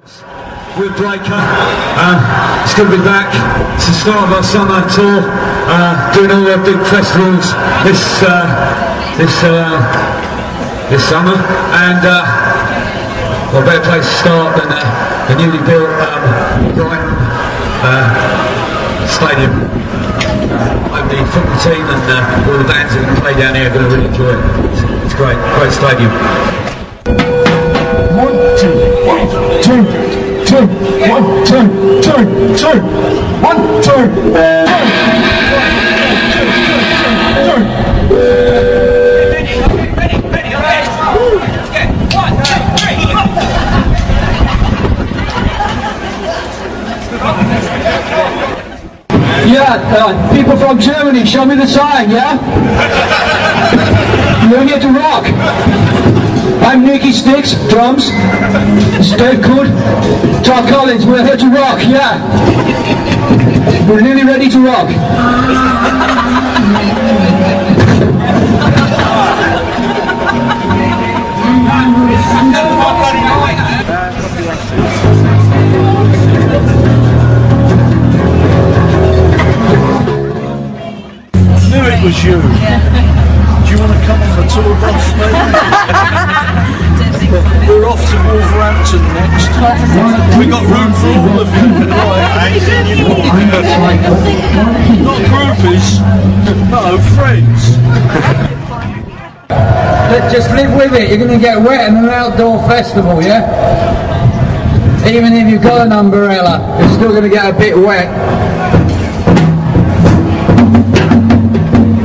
With Breaker, it's good to be back. It's the start of our summer tour, doing all our big festivals this summer, and what better place to start than the newly built Brighton Stadium. I hope the football team and all the bands that play down here are going to really enjoy it. It's great stadium. 1, 2, 1, 2, 1, 2, 2, 2, 1, 2, 2. Yeah, people from Germany, show me the sign, yeah? We're here to rock. I'm Nicky Sticks, drums. Steve Good, Todd Collins, we're here to rock, yeah. We're nearly ready to rock. I knew it was you. Do you want to come on the tour bus, maybe? We're off to Wolverhampton next. We got room for all of you. Not groupies, no, friends. Just live with it, you're going to get wet in an outdoor festival, yeah? Even if you've got an umbrella, you're still going to get a bit wet.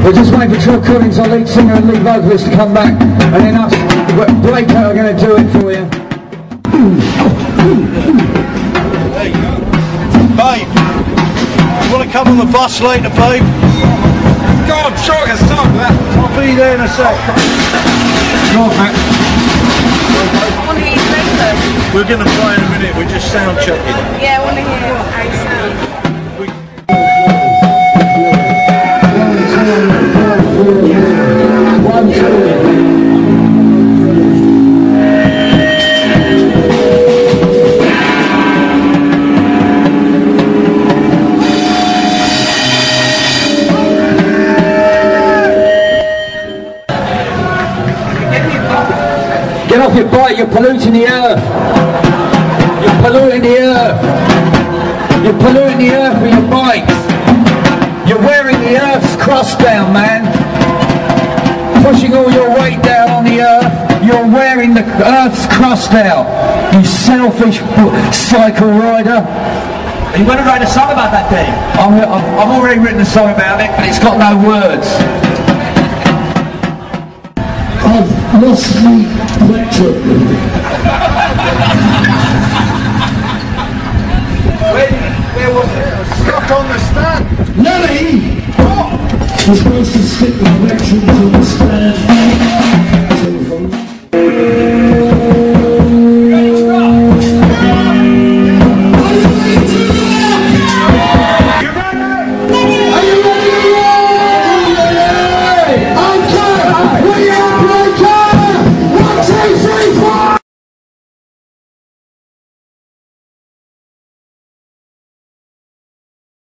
We're just waiting for Todd Collins, our lead singer and lead vocalist, to come back, and then us, Blake, are going to do it for you. Babe, you want to come on the bus later, babe? Go on, sure, I can start with that. I'll be there in a sec. Sure, Matt. I want to hear you play first. We're going to play in a minute, we're just sound checking. Yeah, I want to hear how you sound. Get off your bike, you're polluting the earth. You're polluting the earth. You're polluting the earth with your bikes. You're wearing the earth's crust down, man. Pushing all your weight down on the earth. You're wearing the earth's crust out. You selfish cycle rider. Are you going to write a song about that, Dave? I've already written a song about it, but it's got no words. I've lost my electric. Where was it? Stuck on the stand. Nelly! What? You're supposed to stick with electric.